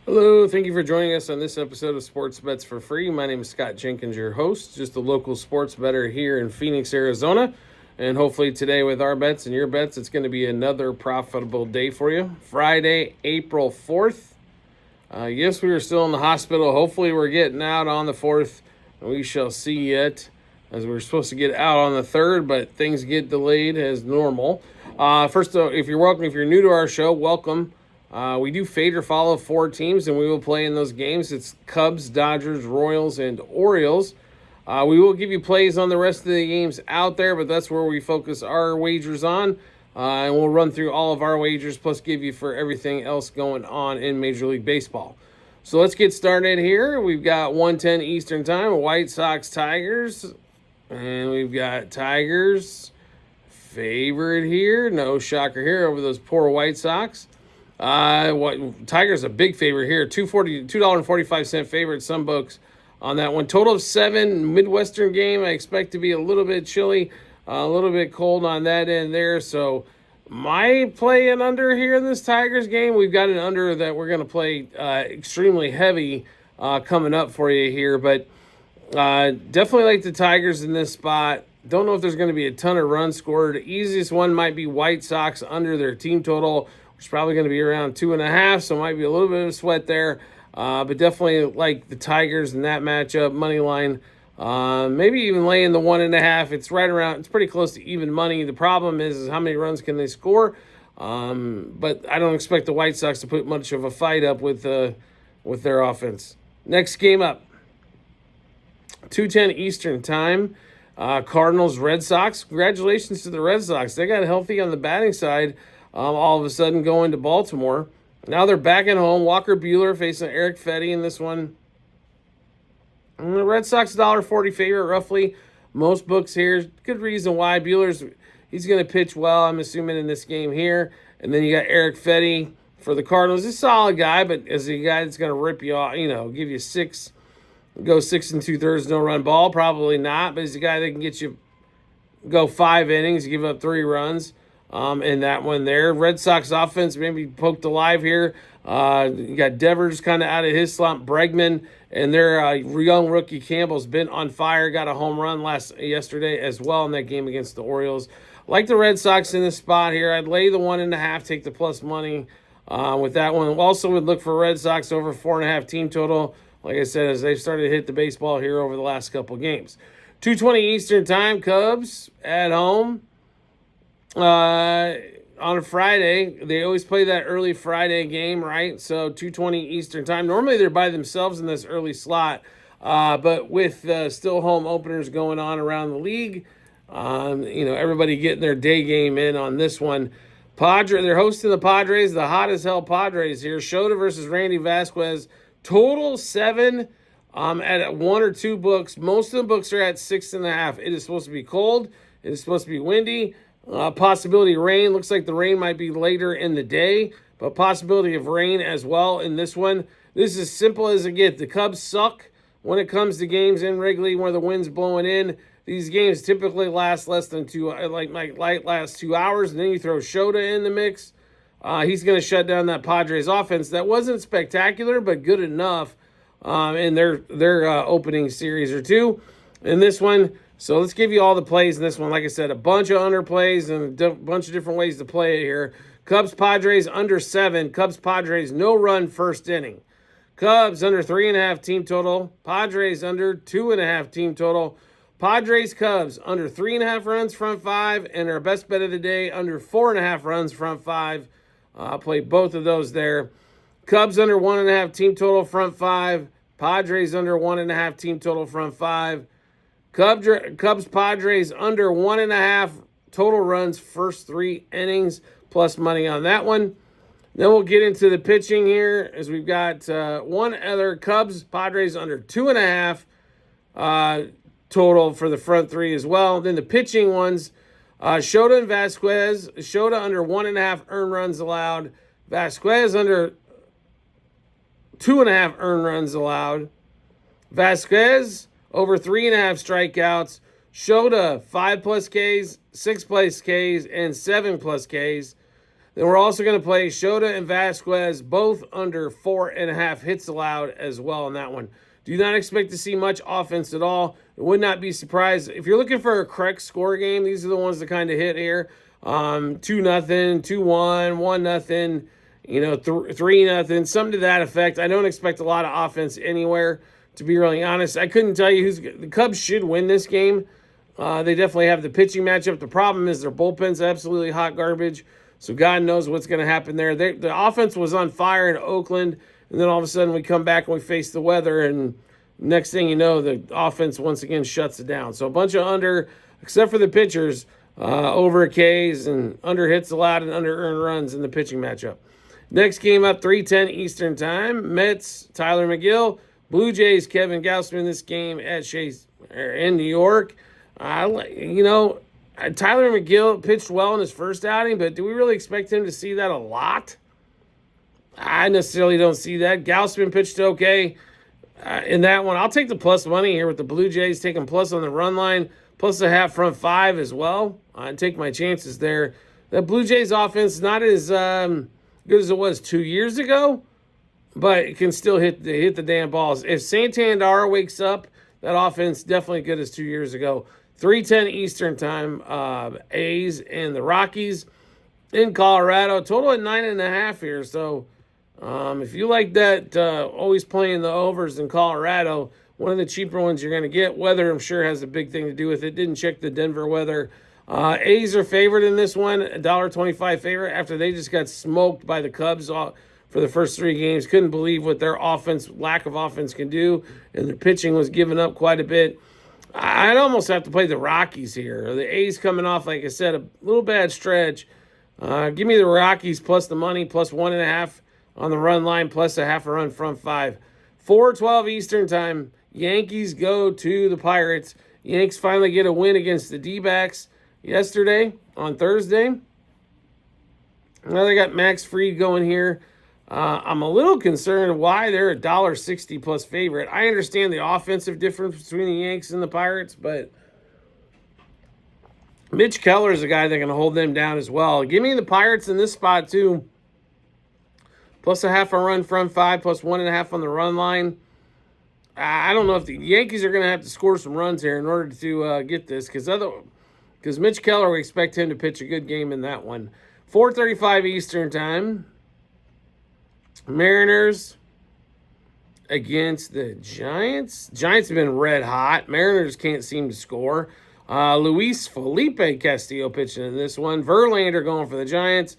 Hello, thank you for joining us on this episode of Sports Bets for Free. My name is Scott Jenkins, your host, just a local sports bettor here in Phoenix, Arizona. And hopefully today with our bets and your bets, it's going to be another profitable day for you. Friday, April 4th. Yes, we are still in the hospital. Hopefully we're getting out on the 4th. We shall see yet, as we're supposed to get out on the 3rd, but things get delayed as normal. First, if you're new to our show, welcome. We do fade or follow 4 teams, and we will play in those games. It's Cubs, Dodgers, Royals, and Orioles. We will give you plays on the rest of the games out there, but that's where we focus our wagers on. And we'll run through all of our wagers, plus give you for everything else going on in Major League Baseball. So let's get started here. We've got 1:10 Eastern Time, White Sox, Tigers. And we've got Tigers favorite here. No shocker here over those poor White Sox. Tigers a big favorite here, $2.45 favorite, some books on that one. Total of 7, Midwestern game. I expect to be a little bit chilly, a little bit cold on that end there. So my play an under here in this Tigers game. We've got an under that we're going to play extremely heavy coming up for you here, but definitely like the Tigers in this spot. Don't know if there's going to be a ton of runs scored. The easiest one might be White Sox under their team total. It's probably going to be around 2.5, so it might be a little bit of a sweat there. But definitely like the Tigers in that matchup, money line. Maybe even laying the 1.5. It's right around. It's pretty close to even money. The problem is how many runs can they score? But I don't expect the White Sox to put much of a fight up with their offense. Next game up, 2:10 Eastern Time. Cardinals, Red Sox. Congratulations to the Red Sox. They got healthy on the batting side. All of a sudden going to Baltimore. Now they're back at home. Walker Buehler facing Eric Fetty in this one. And the Red Sox $1.40 favorite, roughly. Most books here. Good reason why. He's going to pitch well, I'm assuming, in this game here. And then you got Eric Fetty for the Cardinals. He's a solid guy, but as a guy that's going to rip you off, give you 6, go 6 2/3, no run ball. Probably not, but he's a guy that can get you go 5 innings, give up 3 runs. In that one there. Red Sox offense maybe poked alive here. You got Devers kind of out of his slump. Bregman and their young rookie Campbell's been on fire. Got a home run yesterday as well in that game against the Orioles. Like the Red Sox in this spot here. I'd lay the 1.5, take the plus money with that one. Also would look for Red Sox over 4.5 team total. Like I said, as they've started to hit the baseball here over the last couple games. 2:20 Eastern Time, Cubs at home. On a Friday, they always play that early Friday game, right? So 2:20 Eastern Time. Normally they're by themselves in this early slot, but with still home openers going on around the league, everybody getting their day game in on this one. They're hosting the Padres, the hot as hell Padres here. Shota versus Randy Vasquez. Total 7 at 1 or 2 books. Most of the books are at 6.5. It is supposed to be cold. It is supposed to be windy. Possibility of rain. Looks like the rain might be later in the day, but possibility of rain as well in this one. This is as simple as it gets. The Cubs suck when it comes to games in Wrigley where the wind's blowing in. These games typically last less than 2, last 2 hours, and then you throw Shota in the mix. He's going to shut down that Padres offense. That wasn't spectacular, but good enough in their opening series or two. In this one, so let's give you all the plays in this one. Like I said, a bunch of under plays and a bunch of different ways to play it here. Cubs, Padres, under 7. Cubs, Padres, no run first inning. Cubs, under 3.5 team total. Padres, under 2.5 team total. Padres, Cubs, under 3.5 runs front 5. And our best bet of the day, under 4.5 runs front 5. I'll play both of those there. Cubs, under 1.5 team total front 5. Padres, under 1.5 team total front 5. Cubs, Padres, under 1.5 total runs first 3 innings, plus money on that one. Then we'll get into the pitching here, as we've got one other Cubs, Padres, under 2.5 total for the front 3 as well. Then the pitching ones, Shota and Vasquez. Shota under 1.5 earned runs allowed. Vasquez under 2.5 earned runs allowed. Vasquez over 3.5 strikeouts. Shota 5+ Ks, 6+ Ks, and 7+ Ks. Then we're also going to play Shota and Vasquez, both under 4.5 hits allowed as well in that one. Do not expect to see much offense at all. It would not be surprised. If you're looking for a correct score game, these are the ones that kind of hit here. 2-0, 2-1, 1-0, 3-0, something to that effect. I don't expect a lot of offense anywhere, to be really honest. I couldn't tell you the Cubs should win this game. They definitely have the pitching matchup. The problem is their bullpen's absolutely hot garbage. So God knows what's going to happen there. The offense was on fire in Oakland, and then all of a sudden we come back and we face the weather, and next thing you know, the offense once again shuts it down. So a bunch of under, except for the pitchers, over Ks and under hits allowed and under earned runs in the pitching matchup. Next game up, 3:10 Eastern Time. Mets, Tyler McGill. Blue Jays, Kevin Gausman. This game at Chase in New York. Tyler McGill pitched well in his first outing, but do we really expect him to see that a lot? I necessarily don't see that. Gausman pitched okay in that one. I'll take the plus money here with the Blue Jays taking plus on the run line, plus a half front 5 as well. I take my chances there. The Blue Jays offense is not as good as it was 2 years ago, but it can still hit the damn balls. If Santander wakes up, that offense definitely good as 2 years ago. 3:10 Eastern Time, A's and the Rockies in Colorado. Total at 9.5 here. So if you like that, always playing the overs in Colorado, one of the cheaper ones you're going to get. Weather, I'm sure, has a big thing to do with it. Didn't check the Denver weather. A's are favored in this one, $1.25 favorite after they just got smoked by the Cubs for the first 3 games. Couldn't believe what their lack of offense can do, and their pitching was giving up quite a bit. I'd almost have to play the Rockies here. The A's coming off, like I said, a little bad stretch. Give me the Rockies plus the money, plus 1.5 on the run line, plus a half a run front 5. 4:12 Eastern Time. Yankees go to the Pirates. Yanks finally get a win against the D-backs yesterday on Thursday. Now they got Max Fried going here. I'm a little concerned why they're $1.60 plus favorite. I understand the offensive difference between the Yanks and the Pirates, but Mitch Keller is a guy that can hold them down as well. Give me the Pirates in this spot too. Plus a half a run front 5, plus 1.5 on the run line. I don't know if the Yankees are going to have to score some runs here in order to get this, because Mitch Keller, we expect him to pitch a good game in that one. 4:35 Eastern Time. Mariners against the Giants. Giants have been red hot. Mariners can't seem to score. Luis Felipe Castillo pitching in this one. Verlander going for the Giants.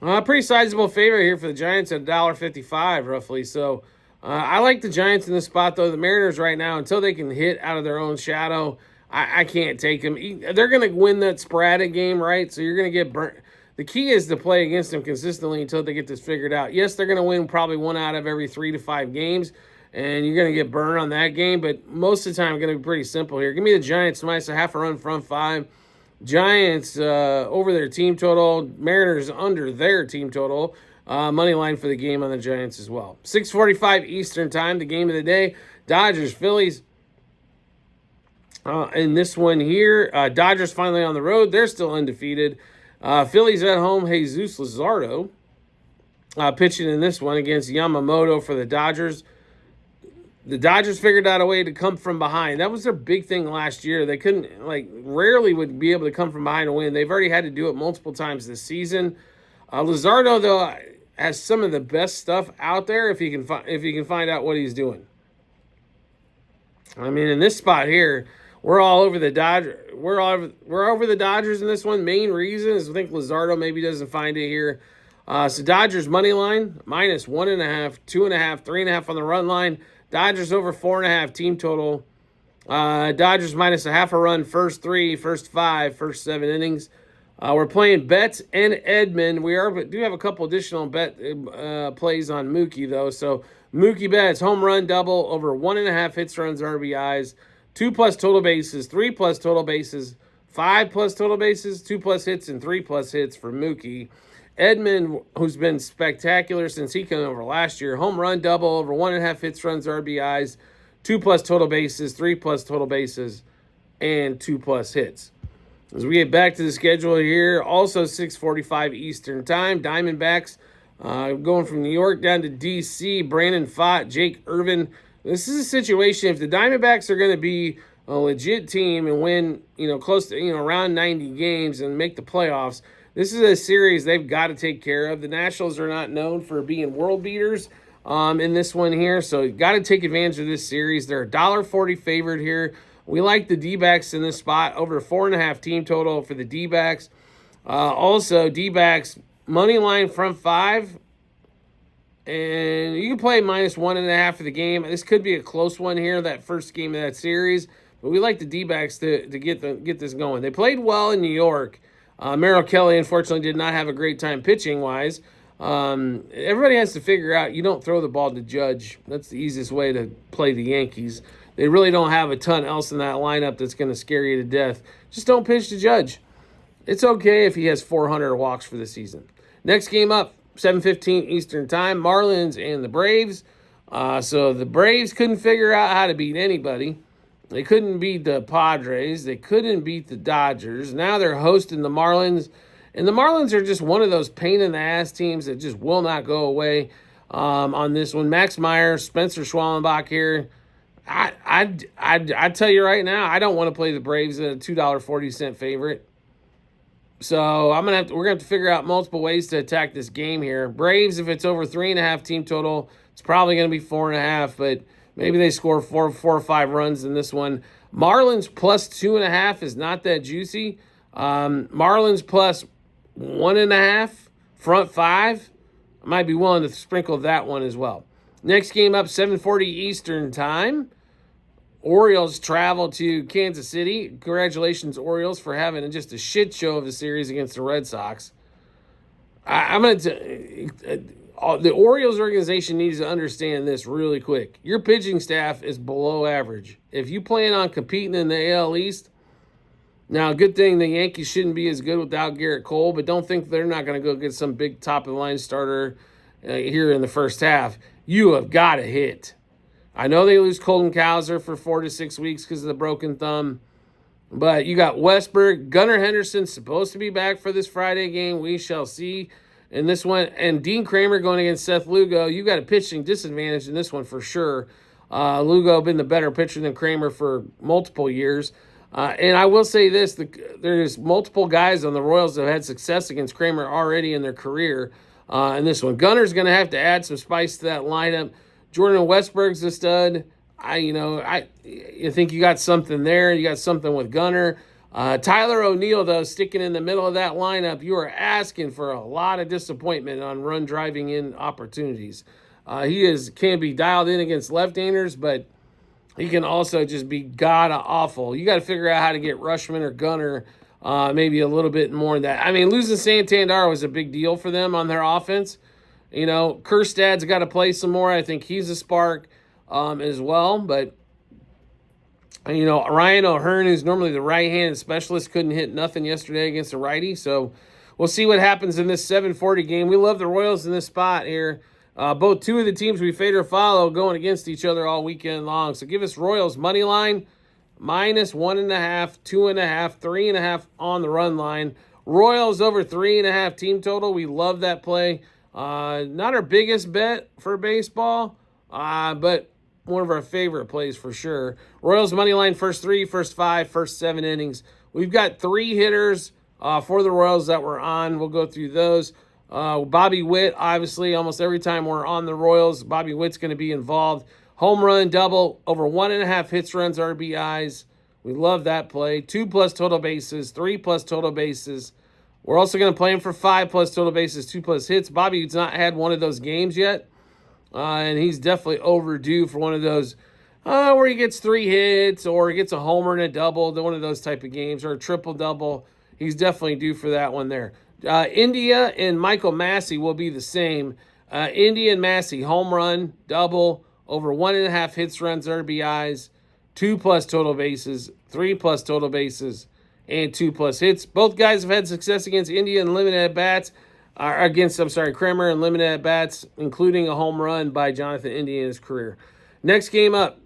Pretty sizable favorite here for the Giants at $1.55 roughly. So I like the Giants in this spot, though. The Mariners right now, until they can hit out of their own shadow, I can't take them. They're going to win that sporadic game, right? So you're going to get burnt. The key is to play against them consistently until they get this figured out. Yes, they're going to win probably 1 out of every 3 to 5 games, and you're going to get burned on that game, but most of the time it's going to be pretty simple here. Give me the Giants minus a half a run front 5. Giants over their team total. Mariners under their team total. Money line for the game on the Giants as well. 6:45 Eastern Time, the game of the day. Dodgers, Phillies. In this one here, Dodgers finally on the road. They're still undefeated. Phillies at home. Jesus Luzardo pitching in this one against Yamamoto for the Dodgers. The Dodgers figured out a way to come from behind. That was their big thing last year. They couldn't, rarely would be able to come from behind and win. They've already had to do it multiple times this season. Luzardo, though, has some of the best stuff out there if he can find out what he's doing. I mean, in this spot here, we're all over the Dodgers. We're over the Dodgers in this one. Main reason is I think Luzardo maybe doesn't find it here. So Dodgers money line minus 1.5, 2.5, 3.5 on the run line. Dodgers over 4.5 team total. Dodgers minus a half a run first 3, first 5, first 7 innings. We're playing Betts and Edman. We do have a couple additional bet plays on Mookie though. So Mookie Betts home run double over 1.5 hits, runs, RBIs. 2+ total bases, 3+ total bases, 5+ total bases, 2+ hits, and 3+ hits for Mookie. Edman, who's been spectacular since he came over last year, home run double over 1.5 hits, runs, RBIs, 2+ total bases, 3+ total bases, and 2+ hits. As we get back to the schedule here, also 6:45 Eastern Time, Diamondbacks going from New York down to D.C., Brandon Pfaadt, Jake Irvin. This is a situation, if the Diamondbacks are going to be a legit team and win, close to, around 90 games and make the playoffs, this is a series they've got to take care of. The Nationals are not known for being world beaters in this one here, so you got to take advantage of this series. They're $1.40 favored here. We like the D-backs in this spot, over 4.5 team total for the D-backs. Also, D-backs money line front 5, and you can play -1.5 for the game. This could be a close one here, that first game of that series, but we like the D-backs to get this going. They played well in New York. Merrill Kelly, unfortunately, did not have a great time pitching-wise. Everybody has to figure out you don't throw the ball to Judge. That's the easiest way to play the Yankees. They really don't have a ton else in that lineup that's going to scare you to death. Just don't pitch to Judge. It's okay if he has 400 walks for the season. Next game up, 7:15 Eastern Time, Marlins and the Braves. So the Braves couldn't figure out how to beat anybody. They couldn't beat the Padres. They couldn't beat the Dodgers. Now they're hosting the Marlins. And the Marlins are just one of those pain-in-the-ass teams that just will not go away on this one. Max Meyer, Spencer Schwallenbach here. I tell you right now, I don't want to play the Braves at a $2.40 favorite. So we're gonna have to figure out multiple ways to attack this game here. Braves, if it's over 3.5 team total, it's probably gonna be 4.5, but maybe they score four or 5 runs in this one. Marlins plus 2.5 is not that juicy. Marlins plus 1.5 front 5. I might be willing to sprinkle that one as well. Next game up, 7:40 Eastern Time. Orioles travel to Kansas City. Congratulations, Orioles, for having just a shit show of a series against the Red Sox. The Orioles organization needs to understand this really quick. Your pitching staff is below average. If you plan on competing in the AL East, now, good thing the Yankees shouldn't be as good without Garrett Cole, but don't think they're not going to go get some big top-of-the-line starter here in the first half. You have got to hit. I know they lose Colton Cowser for 4 to 6 weeks because of the broken thumb, but you got Westberg. Gunnar Henderson's supposed to be back for this Friday game. We shall see in this one. And Dean Kramer going against Seth Lugo. You got a pitching disadvantage in this one for sure. Lugo been the better pitcher than Kramer for multiple years. And I will say this, there's multiple guys on the Royals that have had success against Kramer already in their career in this one. Gunner's going to have to add some spice to that lineup. Jordan Westberg's a stud. I think you got something there. You got something with Gunner. Tyler O'Neill, though, sticking in the middle of that lineup, you are asking for a lot of disappointment on run driving in opportunities. He can be dialed in against left-handers, but he can also just be god-awful. You got to figure out how to get Rushman or Gunner maybe a little bit more than that. I mean, losing Santander was a big deal for them on their offense. Kerstad's got to play some more. I think he's a spark as well. But, Ryan O'Hearn, who's normally the right-handed specialist, couldn't hit nothing yesterday against a righty. So we'll see what happens in this 7:40 game. We love the Royals in this spot here. Both two of the teams we fade or follow going against each other all weekend long. So give us Royals money line, -1.5, 2.5, 3.5 on the run line. Royals over 3.5 team total. We love that play. Not our biggest bet for baseball, but one of our favorite plays for sure. Royals money line, first 3, first 5, first 7 innings. We've got 3 hitters for the Royals that we're on. We'll go through those. Bobby Witt, obviously, almost every time we're on the Royals, Bobby Witt's going to be involved. Home run, double, over 1.5 hits, runs, RBIs. We love that play. 2+ total bases, 3+ total bases. We're also going to play him for 5+ total bases, 2+ hits. Bobby's not had one of those games yet, and he's definitely overdue for one of those where he gets 3 hits or he gets a homer and a double, one of those type of games, or a triple-double. He's definitely due for that one there. India and Michael Massey will be the same. India and Massey, home run, double, over 1.5 hits, runs, RBIs, 2+ total bases, 3+ total bases, and 2+ hits. Both guys have had success against India in limited at-bats, Kramer in limited at-bats, including a home run by Jonathan India in his career. Next game up,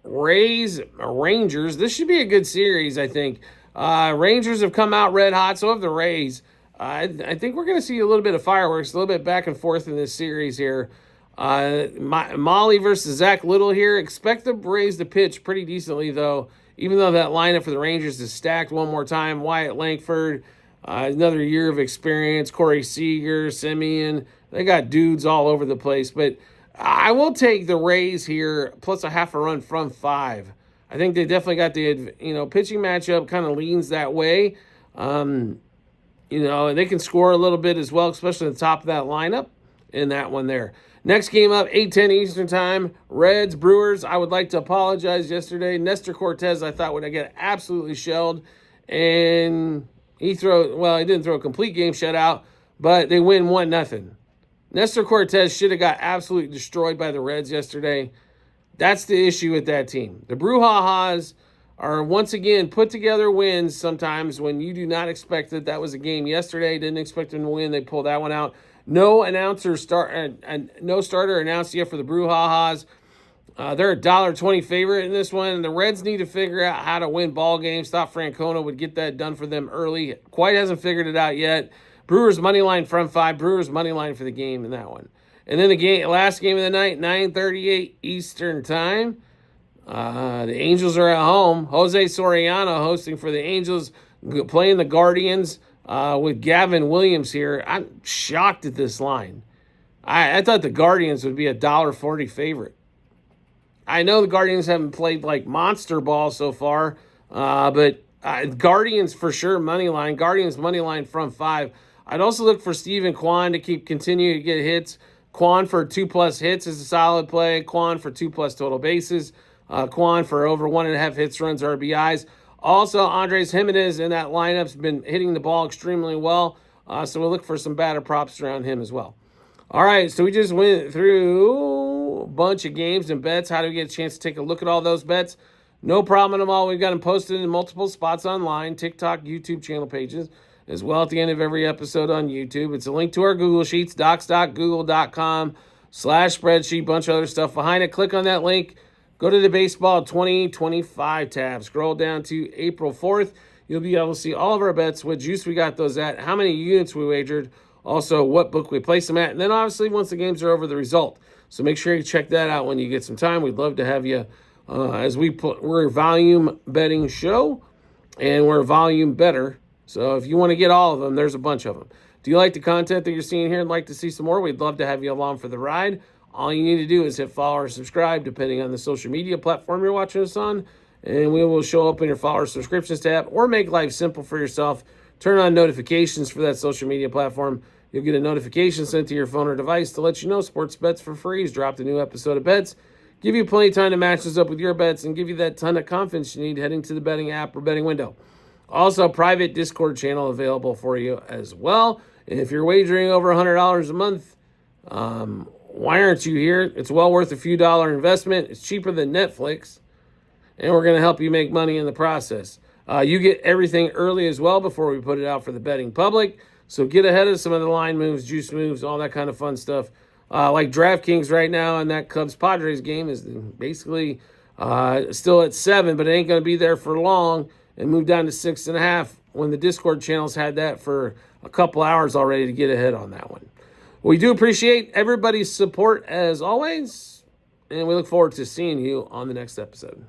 Rays, Rangers. This should be a good series, I think. Rangers have come out red hot, so have the Rays. I think we're going to see a little bit of fireworks, a little bit back and forth in this series here. Molly versus Zach Little here. Expect the Rays to pitch pretty decently, though, even though that lineup for the Rangers is stacked one more time. Wyatt Langford, another year of experience. Corey Seager, Simeon. They got dudes all over the place. But I will take the Rays here, plus a half a run from 5. I think they definitely got the pitching matchup kind of leans that way. And they can score a little bit as well, especially at the top of that lineup in that one there. Next game up, 8:10 Eastern Time, Reds, Brewers. I would like to apologize yesterday. Nestor Cortez, I thought, would get absolutely shelled. And he didn't throw a complete game shutout, but they win 1-0. Nestor Cortez should have got absolutely destroyed by the Reds yesterday. That's the issue with that team. The Brouhahas are once again put together wins sometimes when you do not expect it. That was a game yesterday. Didn't expect them to win. They pulled that one out. No starter announced yet for the Brouhahas. They're a $1.20 favorite in this one. The Reds need to figure out how to win ball games. Thought Francona would get that done for them early. Quite hasn't figured it out yet. Brewers money line from 5. Brewers money line for the game in that one. And then the last game of the night, 9:38 Eastern Time. The Angels are at home. Jose Soriano hosting for the Angels, playing the Guardians with Gavin Williams here. I'm shocked at this line. I thought the Guardians would be a $1.40 favorite. I know the Guardians haven't played like monster ball so far, but Guardians for sure money line. Guardians money line from 5. I'd also look for Steven Kwan to continue to get hits. Kwan for 2+ hits is a solid play. Kwan for 2+ total bases. Kwan for over 1.5 hits, runs, RBIs. Also, Andres Jimenez in that lineup's been hitting the ball extremely well. So we'll look for some batter props around him as well. All right, so we just went through a bunch of games and bets. How do we get a chance to take a look at all those bets? No problem at all. We've got them posted in multiple spots online, TikTok, YouTube channel pages, as well at the end of every episode on YouTube. It's a link to our Google Sheets, docs.google.com/spreadsheet, bunch of other stuff behind it. Click on that link. Go to the Baseball 2025 tab. Scroll down to April 4th. You'll be able to see all of our bets, what juice we got those at, how many units we wagered, also what book we placed them at, and then obviously once the games are over, the result. So make sure you check that out when you get some time. We'd love to have you we're a volume betting show, and we're a volume better. So if you want to get all of them, there's a bunch of them. Do you like the content that you're seeing here and like to see some more? We'd love to have you along for the ride. All you need to do is hit follow or subscribe, depending on the social media platform you're watching us on, and we will show up in your follow or subscriptions tab, or make life simple for yourself. Turn on notifications for that social media platform. You'll get a notification sent to your phone or device to let you know Sports Bets for Free has dropped a new episode of bets. Give you plenty of time to match this up with your bets and give you that ton of confidence you need heading to the betting app or betting window. Also, private Discord channel available for you as well. And if you're wagering over $100 a month, why aren't you here? It's well worth a few dollar investment. It's cheaper than Netflix, and we're going to help you make money in the process. You get everything early as well before we put it out for the betting public. So get ahead of some of the line moves, juice moves, all that kind of fun stuff. Like DraftKings right now, and that Cubs-Padres game is basically still at 7, but it ain't going to be there for long, and move down to 6.5 when the Discord channels had that for a couple hours already to get ahead on that one. We do appreciate everybody's support as always, and we look forward to seeing you on the next episode.